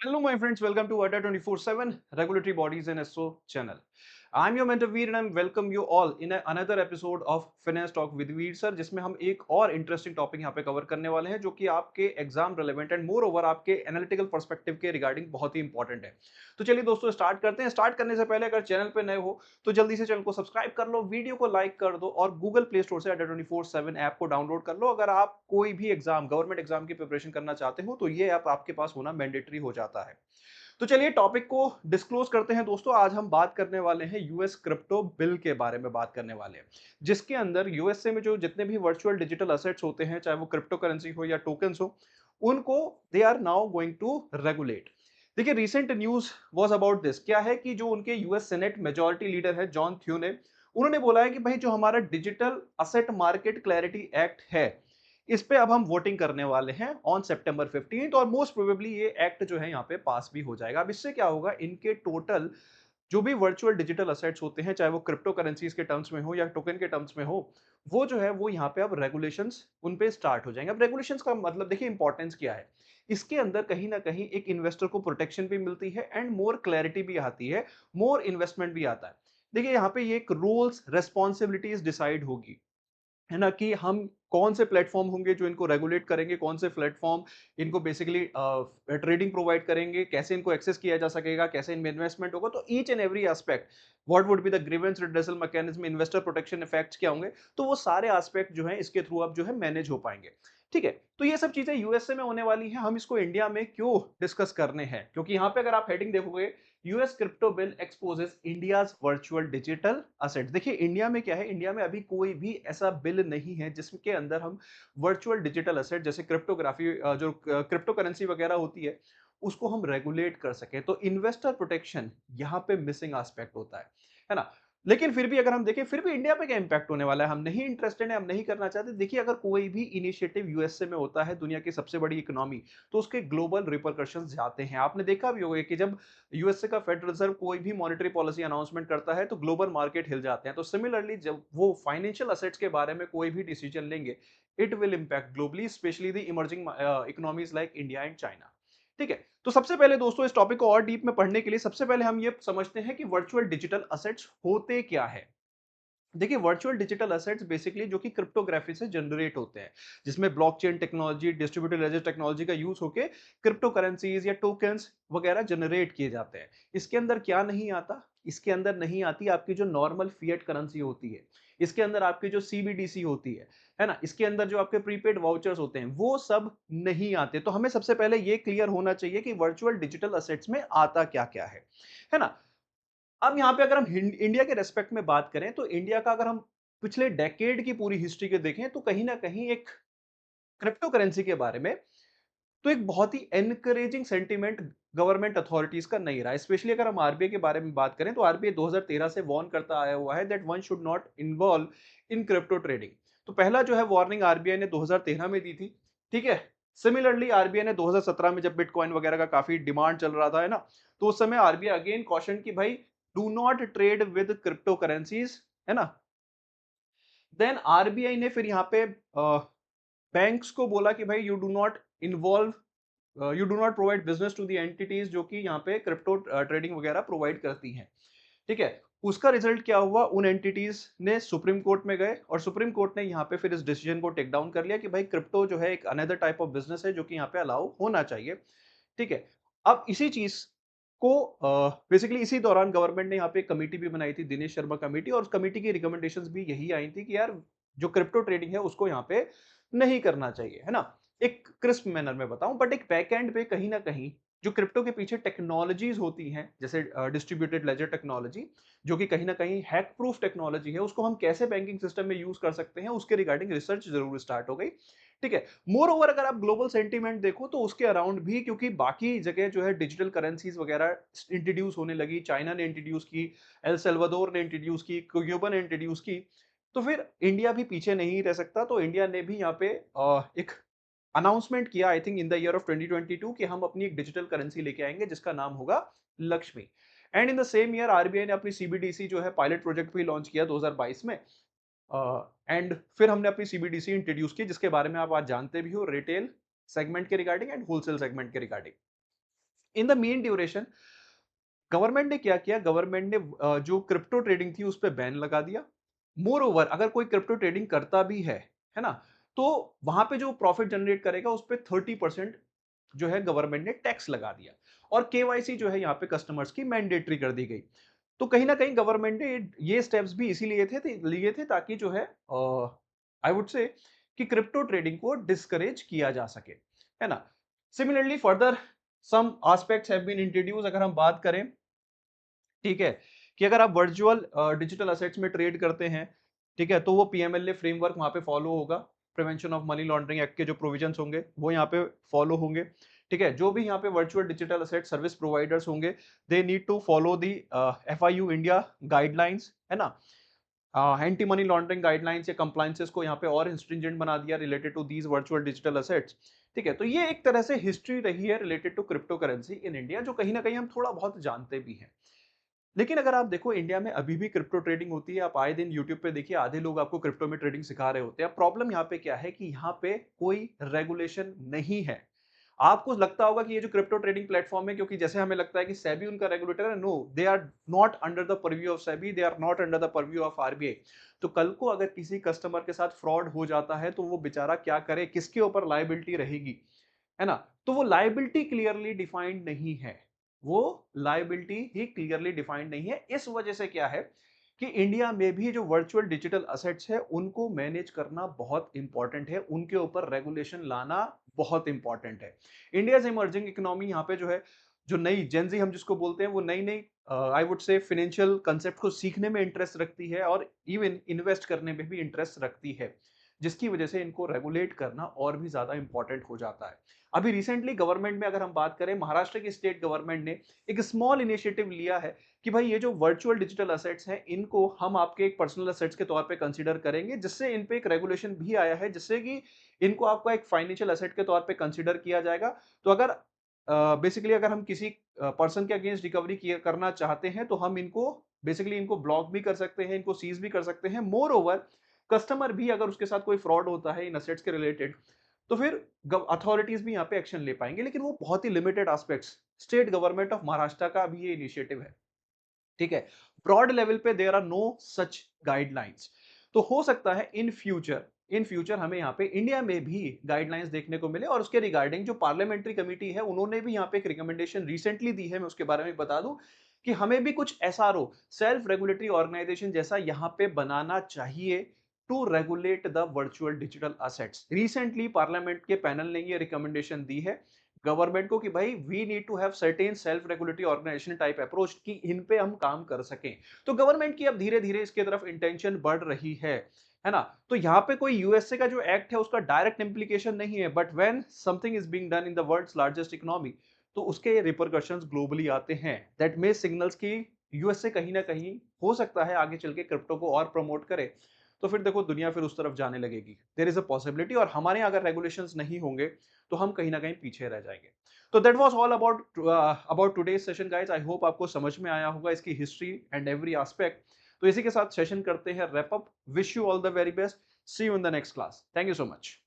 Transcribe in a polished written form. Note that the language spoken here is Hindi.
Hello, my friends. Welcome to ADA 24/7 Regulatory Bodies and SO channel. I'm your mentor Veer and I welcome you all in another episode of Finance Talk with Veer sir, जिसमें हम एक और इंटरेस्टिंग टॉपिक यहाँ पे कवर करने वाले हैं जो कि आपके exam relevant and more over आपके एनालिटिकल पर्सपेक्टिव के रिगार्डिंग बहुत ही इंपॉर्टेंट है। तो चलिए दोस्तों स्टार्ट करते हैं। स्टार्ट करने से पहले अगर चैनल पे नए हो तो जल्दी से चैनल को सब्सक्राइब कर लो, वीडियो को लाइक कर दो और गूगल प्ले स्टोर से ADA 24/7 ऐप को डाउनलोड कर लो। अगर आप कोई भी एग्जाम गवर्नमेंट एग्जाम की प्रिपरेशन करना चाहते हो तो ये ऐप आपके पास होना मैंडेटरी हो जाता है। तो चलिए टॉपिक को डिस्क्लोज करते हैं दोस्तों। आज हम बात करने वाले हैं यूएस क्रिप्टो बिल के बारे में बात करने वाले हैं, जिसके अंदर यूएसए में जो जितने भी वर्चुअल डिजिटल असेट्स होते हैं, चाहे वो क्रिप्टो करेंसी हो या टोकन्स हो, उनको they are now going to regulate. देखिए recent news was about this. क्या है कि जो उनके यूएस सेनेट मेजॉरिटी लीडर है जॉन थ्यूने, उन्होंने बोला है कि भाई जो हमारा digital asset market clarity act है, इस पे अब हम वोटिंग करने वाले हैं ऑन सितंबर 15 और मोस्ट प्रोबेबली ये एक्ट जो है यहाँ पे पास भी हो जाएगा। अब इससे क्या होगा, इनके टोटल जो भी वर्चुअल डिजिटल असेट्स होते हैं, चाहे वो क्रिप्टो करेंसीज के टर्म्स में हो या टोकन के टर्म्स में हो, वो जो है वो यहाँ पे अब रेगुलेशंस उन पे स्टार्ट हो जाएंगे। अब रेगुलेशंस का मतलब देखिए इंपॉर्टेंस क्या है, इसके अंदर कहीं ना कहीं एक इन्वेस्टर को प्रोटेक्शन भी मिलती है एंड मोर क्लैरिटी भी आती है, मोर इन्वेस्टमेंट भी आता है। देखिए यहाँ पे ये एक रूल्स रेस्पॉन्सिबिलिटीज डिसाइड होगी, है ना, कि हम कौन से प्लेटफॉर्म होंगे जो इनको रेगुलेट करेंगे, कौन से प्लेटफॉर्म इनको बेसिकली ट्रेडिंग प्रोवाइड करेंगे, कैसे इनको एक्सेस किया जा सकेगा, कैसे इनमें इन्वेस्टमेंट होगा। तो each and every aspect, what would be the grievance redressal mechanism, investor protection effects क्या होंगे, तो वो सारे एस्पेक्ट जो है इसके थ्रू अब जो है मैनेज हो पाएंगे। ठीक है, तो ये सब चीजें यूएसए में होने वाली है। हम इसको इंडिया में क्यों डिस्कस करने हैं, क्योंकि यहाँ पे अगर आप हेडिंग देखोगे, US crypto bill exposes India's virtual digital assets. देखिए इंडिया में क्या है, इंडिया में अभी कोई भी ऐसा बिल नहीं है जिसके अंदर हम वर्चुअल डिजिटल असेट जैसे क्रिप्टोग्राफी, जो क्रिप्टो करेंसी वगैरह होती है, उसको हम रेगुलेट कर सके। तो इन्वेस्टर प्रोटेक्शन यहाँ पे मिसिंग एस्पेक्ट होता है ना। लेकिन फिर भी अगर हम देखें, फिर भी इंडिया पे क्या इंपैक्ट होने वाला है, हम नहीं इंटरेस्टेड है, हम नहीं करना चाहते। देखिए अगर कोई भी इनिशिएटिव यूएसए में होता है, दुनिया की सबसे बड़ी इकोनॉमी, तो उसके ग्लोबल रिपरकशंस जाते हैं। आपने देखा भी होगा कि जब यूएसए का फेडरल रिजर्व कोई भी मॉनेटरी पॉलिसी अनाउंसमेंट करता है तो ग्लोबल मार्केट हिल जाते हैं। तो सिमिलरली जब वो फाइनेंशियल असेट्स के बारे में कोई भी डिसीजन लेंगे, it will impact globally, specially the emerging economies like India and China. ठीक है, तो सबसे पहले दोस्तों इस टॉपिक को और डीप में पढ़ने के लिए सबसे पहले हम ये समझते हैं कि वर्चुअल डिजिटल असेट्स होते क्या है। देखिए वर्चुअल डिजिटल असेट्स बेसिकली जो कि क्रिप्टोग्राफी से जनरेट होते हैं, जिसमें blockchain technology, distributed laser technology का यूज होके क्रिप्टो करेंसीज या टोकन्स वगैरह जनरेट किए जाते हैं। इसके अंदर क्या नहीं आता, इसके अंदर नहीं आती आपकी जो नॉर्मल फिएट करेंसी होती है, इसके अंदर आपकी जो सीबीडीसी होती है ना, इसके अंदर जो आपके प्रीपेड वाउचर्स होते हैं, वो सब नहीं आते। तो हमें सबसे पहले ये क्लियर होना चाहिए कि वर्चुअल डिजिटल असेट्स में आता क्या क्या है ना। अब यहाँ पे अगर हम इंडिया के रेस्पेक्ट में बात करें, तो इंडिया का अगर हम पिछले डेकेड की पूरी हिस्ट्री के देखें, तो कहीं ना कहीं एक क्रिप्टो करेंसी के बारे में तो एक बहुत ही एनकरेजिंग सेंटीमेंट गवर्नमेंट अथॉरिटीज का नहीं रहा। स्पेशली अगर हम आरबीआई के बारे में बात करें, तो आरबीआई 2013 से वार्न करता आया हुआ है that one should not involve in crypto trading. तो पहला जो है वार्निंग आरबीआई ने 2013 में दी थी। ठीक है, सिमिलरली आरबीआई ने 2017 में जब बिटकॉइन वगैरह का काफी डिमांड चल रहा था, है ना, तो उस समय आरबीआई अगेन कॉशन की भाई do not trade with crypto currencies, है ना। देन आरबीआई ने फिर यहाँ पे बैंक्स को बोला कि भाई you do not provide business to the entities जो कि यहाँ पे क्रिप्टो ट्रेडिंग वगैरह प्रोवाइड करती हैं। ठीक है, उसका रिजल्ट क्या हुआ, उन एंटिटीज ने सुप्रीम कोर्ट में गए और सुप्रीम कोर्ट ने यहाँ पे फिर इस डिसीजन को टेक डाउन कर लिया कि भाई क्रिप्टो जो है एक अनदर टाइप ऑफ बिजनेस है जो कि यहाँ पे अलाउ होना चाहिए। ठीक है, अब इसी चीज को बेसिकली इसी दौरान गवर्नमेंट ने यहाँ पे एक कमेटी भी बनाई थी, दिनेश शर्मा कमेटी, और उस कमेटी की रिकमेंडेशंस भी यही आई थी कि यार जो क्रिप्टो ट्रेडिंग है उसको यहाँ पे नहीं करना चाहिए, है ना। एक क्रिस्प मैनर में बताऊं, बट एक बैक एंड पे कहीं ना कहीं जो क्रिप्टो के पीछे टेक्नोलॉजीज होती हैं, जैसे डिस्ट्रीब्यूटेड लेजर टेक्नोलॉजी, जो कि कहीं ना कहीं हैक प्रूफ टेक्नोलॉजी है, उसको हम कैसे बैंकिंग सिस्टम में यूज कर सकते हैं, उसके रिगार्डिंग रिसर्च जरूर स्टार्ट हो गई। ठीक है, मोर ओवर अगर आप ग्लोबल सेंटीमेंट देखो तो उसके अराउंड भी, क्योंकि बाकी जगह जो है डिजिटल करेंसीज वगैरह इंट्रोड्यूस होने लगी, चाइना ने इंट्रोड्यूस की, एल सेल्वाडोर ने इंट्रोड्यूस की, क्यूबा ने इंट्रोड्यूस की, तो फिर इंडिया भी पीछे नहीं रह सकता। तो इंडिया ने भी यहाँ पे एक अनाउंसमेंट किया, I think in the year of 2022, कि हम अपनी एक डिजिटल करेंसी लेके आएंगे जिसका नाम होगा Lakshmi. And in the same year RBI ने अपनी सीबीडीसी जो है पायलट प्रोजेक्ट भी लॉन्च किया 2022 में। एंड फिर हमने अपनी सीबीडीसी इंट्रोड्यूस की, जिसके बारे में आप आज जानते भी हो, रिटेल सेगमेंट के रिगार्डिंग एंड होलसेल सेगमेंट के regarding. In the main duration government ने क्या किया, गवर्नमेंट ने जो क्रिप्टो ट्रेडिंग थी उस पे बैन लगा दिया। मोर ओवर अगर कोई क्रिप्टो ट्रेडिंग करता भी है ना, तो वहां पे जो प्रॉफिट जनरेट करेगा उस पे 30% जो है गवर्नमेंट ने टैक्स लगा दिया। और केवाईसी जो है यहाँ पे कस्टमर्स की मैंडेटरी कर दी गई। तो कहीं ना कहीं गवर्नमेंट ने ये स्टेप्स भी इसीलिए लिए थे ताकि जो है आई वुड से कि क्रिप्टो ट्रेडिंग को डिस्करेज किया जा सके, है ना। Similarly further some aspects have been introduce, अगर हम बात करें, ठीक है, कि अगर आप वर्चुअल डिजिटल असेट्स में ट्रेड करते हैं, ठीक है, तो वो पीएमएलए फ्रेमवर्क वहां पे फॉलो होगा। Prevention of money laundering act के जो प्रोविजंस होंगे वो यहाँ पे फॉलो होंगे। ठीक है, जो भी यहाँ पे virtual digital asset service providers होंगे, they need to follow the FIU India guidelines, है ना। एंटी मनी लॉन्ड्रिंग गाइडलाइंस या कंप्लायंसेस को यहाँ पे और स्ट्रिंजेंट बना दिया related to these virtual digital assets. ठीक है, तो ये एक तरह से हिस्ट्री रही है related to crypto currency in India, जो कहीं ना कहीं हम थोड़ा बहुत जानते भी हैं। लेकिन अगर आप देखो इंडिया में अभी भी क्रिप्टो ट्रेडिंग होती है। आप आए दिन यूट्यूब पे देखिए, आधे लोग आपको क्रिप्टो में ट्रेडिंग सिखा रहे होते हैं। प्रॉब्लम यहाँ पे क्या है कि यहाँ पे कोई रेगुलेशन नहीं है। आपको लगता होगा कि ये जो क्रिप्टो ट्रेडिंग प्लेटफॉर्म है, क्योंकि जैसे हमें लगता है कि सेबी उनका रेगुलेटर है, no, they are not under the purview of SEBI, they are not under the purview of RBI. तो कल को अगर किसी कस्टमर के साथ फ्रॉड हो जाता है तो वो बेचारा क्या करे, किसके ऊपर लायबिलिटी रहेगी, है ना। तो वो लायबिलिटी क्लियरली डिफाइंड नहीं है, वो लायबिलिटी ही क्लियरली डिफाइंड नहीं है। इस वजह से क्या है कि इंडिया में भी जो वर्चुअल डिजिटल असेट्स है उनको मैनेज करना बहुत इंपॉर्टेंट है, उनके ऊपर रेगुलेशन लाना बहुत इंपॉर्टेंट है। इंडिया इमर्जिंग इकोनॉमी यहाँ पे जो है, जो नई जेनजी हम जिसको बोलते हैं, वो नई नई I would say financial concept को सीखने में इंटरेस्ट रखती है और इवन इन्वेस्ट करने में भी इंटरेस्ट रखती है, जिसकी वजह से इनको रेगुलेट करना और भी ज्यादा इंपॉर्टेंट हो जाता है। अभी रिसेंटली गवर्नमेंट में अगर हम बात करें, महाराष्ट्र की स्टेट गवर्नमेंट ने एक स्मॉल इनिशिएटिव लिया है कि भाई ये जो वर्चुअल डिजिटल असेट्स हैं इनको हम आपके एक पर्सनल असेट्स के तौर पे कंसीडर करेंगे, जिससे इन पे एक रेगुलेशन भी आया है, जिससे कि इनको आपका एक फाइनेंशियल असेट के तौर पे कंसीडर किया जाएगा। तो अगर बेसिकली अगर हम किसी पर्सन के अगेंस्ट रिकवरी करना चाहते हैं तो हम इनको बेसिकली इनको ब्लॉक भी कर सकते हैं, इनको सीज भी कर सकते हैं। मोर ओवर कस्टमर भी अगर उसके साथ कोई फ्रॉड होता है इन असेट्स के रिलेटेड, तो फिर अथॉरिटीज भी यहाँ पे एक्शन ले पाएंगे, लेकिन वो बहुत ही limited aspects. State government of Maharashtra का भी ये इनिशिएटिव है, ठीक है। ब्रॉड लेवल पे there are no such guidelines. तो हो सकता है इन फ्यूचर हमें यहाँ पे इंडिया में भी गाइडलाइंस देखने को मिले, और उसके रिगार्डिंग जो पार्लियामेंट्री कमेटी है उन्होंने भी यहाँ पे एक रिकमेंडेशन रिसेंटली दी है। मैं उसके बारे में बता दूं कि हमें भी कुछ एसआरओ, सेल्फ रेगुलेटरी ऑर्गेनाइजेशन जैसा यहाँ पे बनाना चाहिए to regulate the virtual digital assets. Recently parliament के पैनल ने ये रिकमेंडेशन दी है गवर्नमेंट को कि भाई we need to have certain self regulatory organisation type approach, कि इन पे हम काम कर सकें। तो गवर्नमेंट की अब धीरे धीरे इसके तरफ इंटेंशन बढ़ रही है ना। तो यहाँ पे कोई यूएसए का जो एक्ट है उसका डायरेक्ट इंप्लीकेशन नहीं है, but when something is being done in the world's largest economy, तो उसके रिपरकशंस ग्लोबली आते हैं। दैट मे सिग्नल्स की यूएसए कहीं ना कहीं हो सकता है आगे चल के क्रिप्टो को और प्रमोट करे, तो फिर देखो दुनिया फिर उस तरफ जाने लगेगी। देयर इज अ पॉसिबिलिटी, और हमारे यहाँ अगर रेगुलेशंस नहीं होंगे तो हम कहीं ना कहीं पीछे रह जाएंगे। तो that was all about today's session guys. I hope आपको समझ में आया होगा इसकी हिस्ट्री एंड एवरी एस्पेक्ट। तो इसी के साथ सेशन करते हैं wrap up. Wish you all the very best. See you in the next class. Thank you so much.